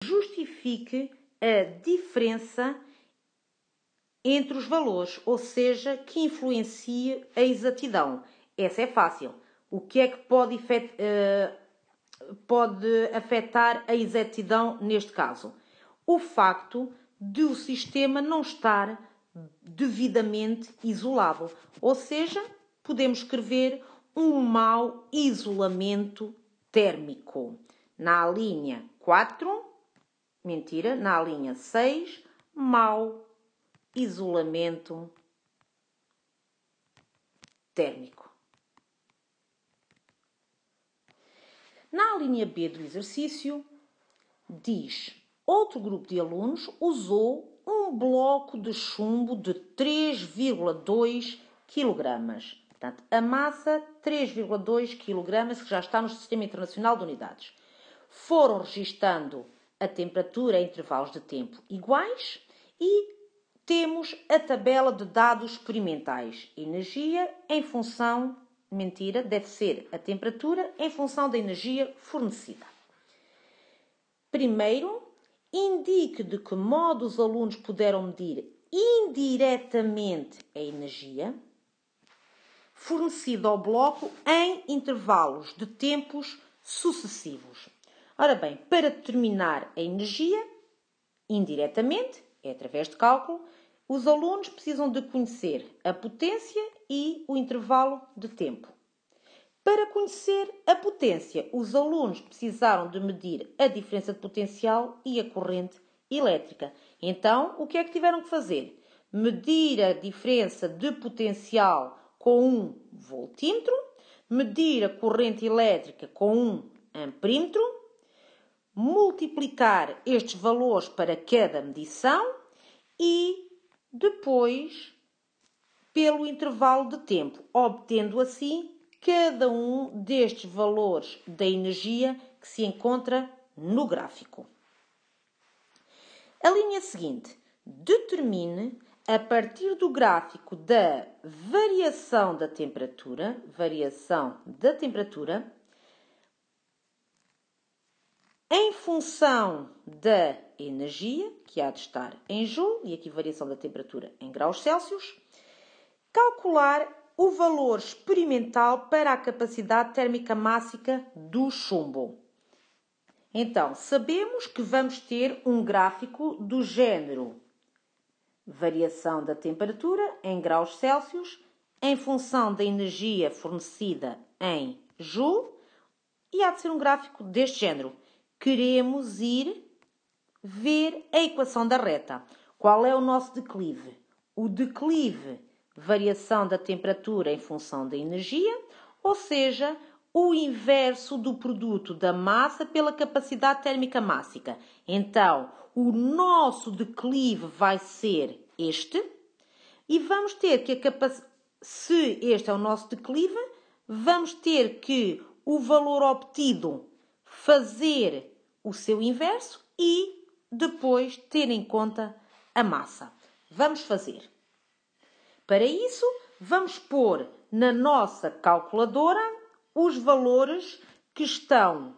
justifique a diferença entre os valores, ou seja, que influencie a exatidão. Essa é fácil. O que é que pode afetar a exatidão neste caso? O facto de o sistema não estar devidamente isolado. Ou seja, podemos escrever um mau isolamento térmico. Na linha 4, na linha 6, mau isolamento térmico. Na linha B do exercício, diz: outro grupo de alunos usou um bloco de chumbo de 3,2 kg. Portanto, a massa 3,2 kg, que já está no Sistema Internacional de Unidades. Foram registando a temperatura em intervalos de tempo iguais e temos a tabela de dados experimentais. Energia em função, deve ser a temperatura em função da energia fornecida. Primeiro, indique de que modo os alunos puderam medir indiretamente a energia fornecida ao bloco em intervalos de tempos sucessivos. Ora bem, para determinar a energia, indiretamente, é através de cálculo, os alunos precisam de conhecer a potência e o intervalo de tempo. Para conhecer a potência, os alunos precisaram de medir a diferença de potencial e a corrente elétrica. Então, o que é que tiveram que fazer? Medir a diferença de potencial com um voltímetro, medir a corrente elétrica com um amperímetro, multiplicar estes valores para cada medição e depois pelo intervalo de tempo, obtendo assim cada um destes valores da energia que se encontra no gráfico. A linha seguinte: determine, a partir do gráfico da variação da temperatura, em função da energia, que há de estar em joule, e aqui variação da temperatura em graus Celsius, calcular o valor experimental para a capacidade térmica máxima do chumbo. Então, sabemos que vamos ter um gráfico do género variação da temperatura em graus Celsius em função da energia fornecida em joule e há de ser um gráfico deste género. Queremos ir ver a equação da reta. Qual é o nosso declive? O declive, variação da temperatura em função da energia, ou seja, o inverso do produto da massa pela capacidade térmica máxima. Então, o nosso declive vai ser este e vamos ter que se este é o nosso declive, vamos ter que o valor obtido fazer o seu inverso e depois ter em conta a massa. Vamos fazer. Para isso, vamos pôr na nossa calculadora os valores que estão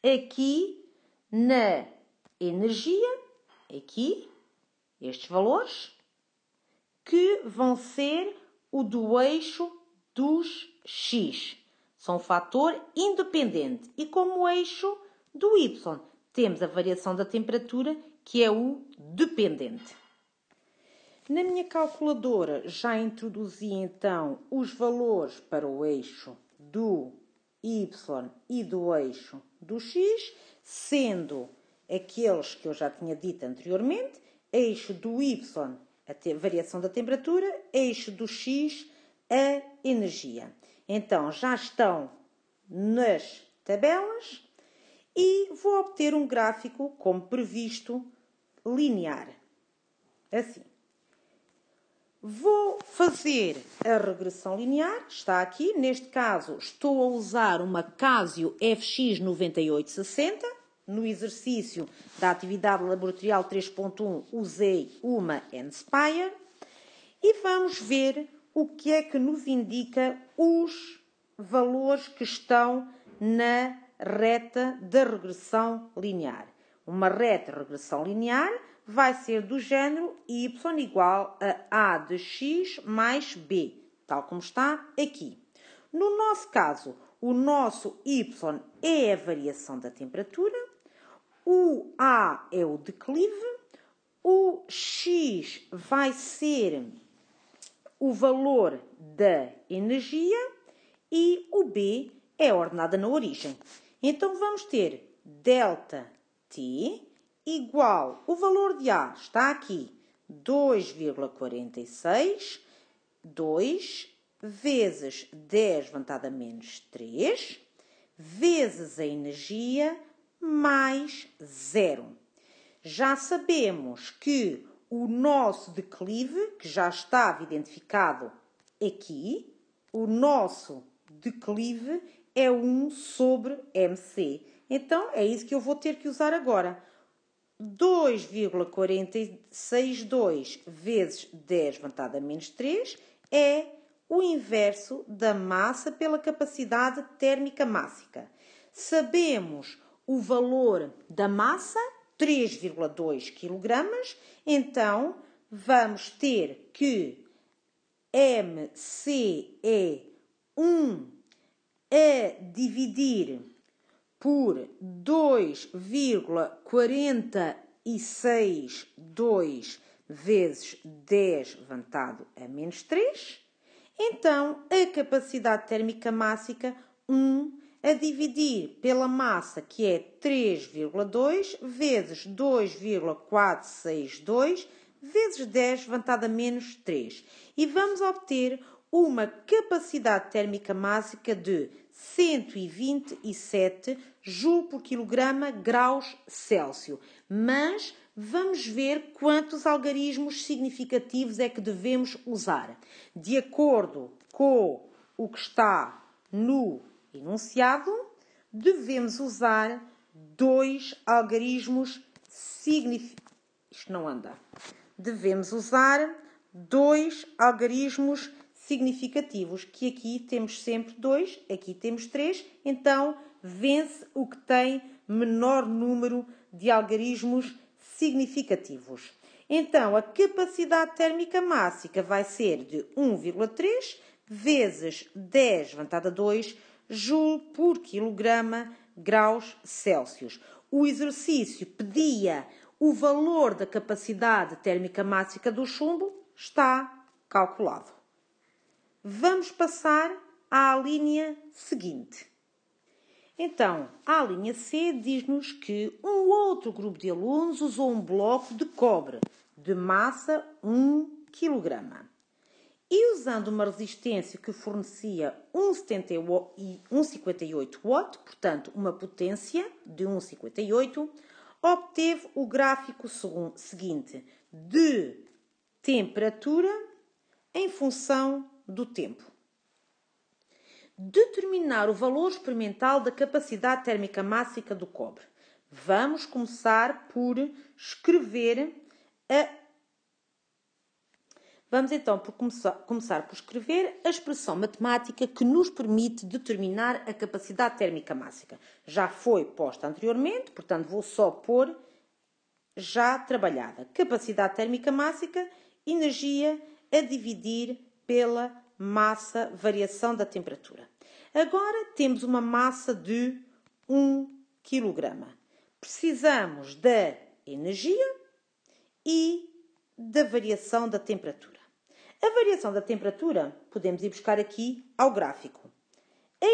aqui na energia, aqui, estes valores, que vão ser o do eixo dos x. São um fator independente. E como eixo do y, temos a variação da temperatura, que é o dependente. Na minha calculadora já introduzi então os valores para o eixo do y e do eixo do x, sendo aqueles que eu já tinha dito anteriormente, eixo do y, a variação da temperatura, eixo do x, a energia. Então, já estão nas tabelas e vou obter um gráfico, como previsto, linear. Assim. Vou fazer a regressão linear, está aqui. Neste caso, estou a usar uma Casio FX 9860. No exercício da atividade laboratorial 3.1, usei uma Inspire. E vamos ver o que é que nos indica os valores que estão na reta da regressão linear. uma reta regressão linear vai ser do género y igual a de x mais b, tal como está aqui. No nosso caso, o nosso y é a variação da temperatura, o a é o declive, o x vai ser o valor da energia e o b é a ordenada na origem. Então, vamos ter ΔT igual, o valor de A está aqui, 2,46, 2 vezes 10 elevado a menos 3, vezes a energia, mais 0. Já sabemos que o nosso declive, que já estava identificado aqui, o nosso declive é 1 sobre mc. Então, é isso que eu vou ter que usar agora. 2,462 vezes 10 elevado a menos 3 é o inverso da massa pela capacidade térmica mássica. Sabemos o valor da massa, 3,2 kg, então vamos ter que mc é 1 a dividir por 2,462 vezes 10 elevado a menos 3. Então, a capacidade térmica mássica, 1 a dividir pela massa, que é 3,2 vezes 2,462 vezes 10 elevado a menos 3. E vamos obter uma capacidade térmica mássica de 127 joule por quilograma graus Celsius. Mas vamos ver quantos algarismos significativos é que devemos usar. De acordo com o que está no enunciado, devemos usar 2 algarismos significativos. Isto não anda. Devemos usar 2 algarismos significativos, que aqui temos sempre 2, aqui temos 3, então vence o que tem menor número de algarismos significativos. Então, a capacidade térmica mássica vai ser de 1,3 vezes 10 elevado a 2 joule por quilograma graus Celsius. O exercício pedia o valor da capacidade térmica mássica do chumbo, está calculado. Vamos passar à linha seguinte. Então, a linha C diz-nos que um outro grupo de alunos usou um bloco de cobre de massa 1 kg. E usando uma resistência que fornecia 1,58 watt, portanto, uma potência de 1,58, obteve o gráfico seguinte de temperatura em função do tempo. Determinar o valor experimental da capacidade térmica mássica do cobre. Vamos começar por escrever começar por escrever a expressão matemática que nos permite determinar a capacidade térmica mássica. Já foi posta anteriormente, portanto vou só pôr já trabalhada. Capacidade térmica mássica, energia a dividir pela massa, variação da temperatura. Agora temos uma massa de 1 kg. Precisamos da energia e da variação da temperatura. A variação da temperatura podemos ir buscar aqui ao gráfico. A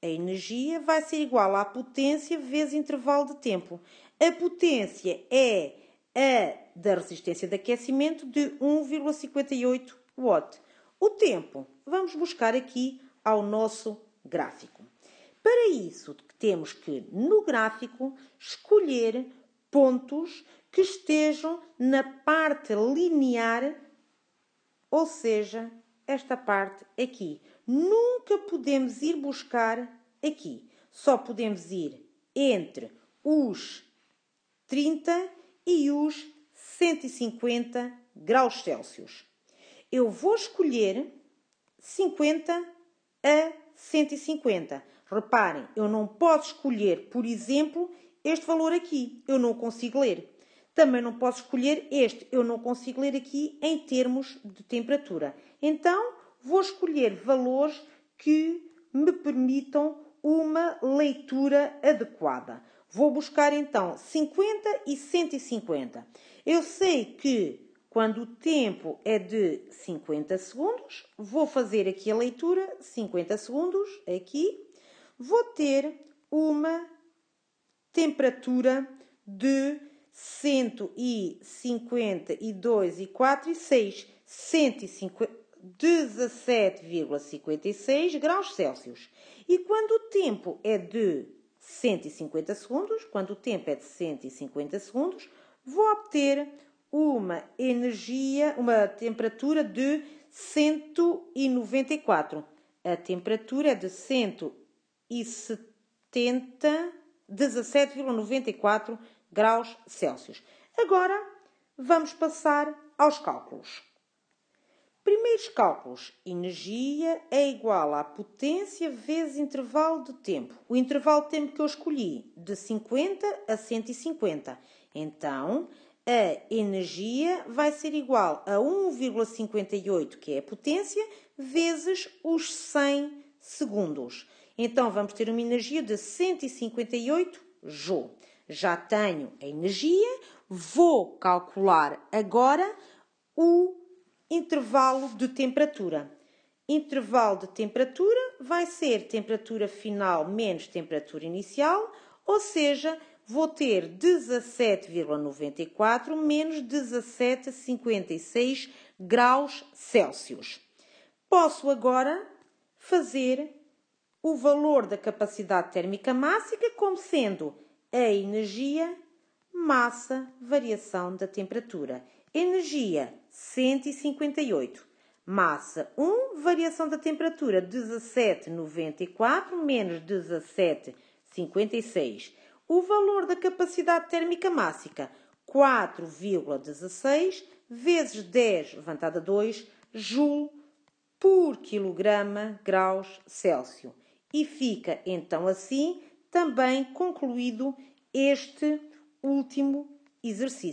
energia vai ser igual à potência vezes intervalo de tempo. A potência é a da resistência de aquecimento de 1,58 watt. O tempo, vamos buscar aqui ao nosso gráfico. Para isso, temos que, no gráfico, escolher pontos que estejam na parte linear, ou seja, esta parte aqui. Nunca podemos ir buscar aqui. Só podemos ir entre os 30 e os 150 graus Celsius. Eu vou escolher 50 a 150. Reparem, eu não posso escolher, por exemplo, este valor aqui, eu não consigo ler. Também não posso escolher este, eu não consigo ler aqui em termos de temperatura. Então, vou escolher valores que me permitam uma leitura adequada. Vou buscar então 50 e 150. Eu sei que quando o tempo é de 50 segundos, vou fazer aqui a leitura, 50 segundos, aqui, vou ter uma temperatura de 152,4 e 17,56 graus Celsius. E quando o tempo é de 150 segundos, vou obter uma temperatura de 194. A temperatura é de 17,94 graus Celsius. Agora, vamos passar aos cálculos. Primeiros cálculos. Energia é igual à potência vezes intervalo de tempo. O intervalo de tempo que eu escolhi, de 50 a 150. Então, a energia vai ser igual a 1,58, que é a potência, vezes os 100 segundos. Então, vamos ter uma energia de 158 Joule. Já tenho a energia, vou calcular agora o intervalo de temperatura. Intervalo de temperatura vai ser temperatura final menos temperatura inicial, ou seja, vou ter 17,94 menos 17,56 graus Celsius. Posso agora fazer o valor da capacidade térmica máxima como sendo a energia, massa, variação da temperatura. Energia, 158. Massa, 1. Variação da temperatura, 17,94 menos 17,56. O valor da capacidade térmica máxima, 4,16 vezes 10 levantado a 2 Joule por quilograma graus Celsius. E fica então assim também concluído este último exercício.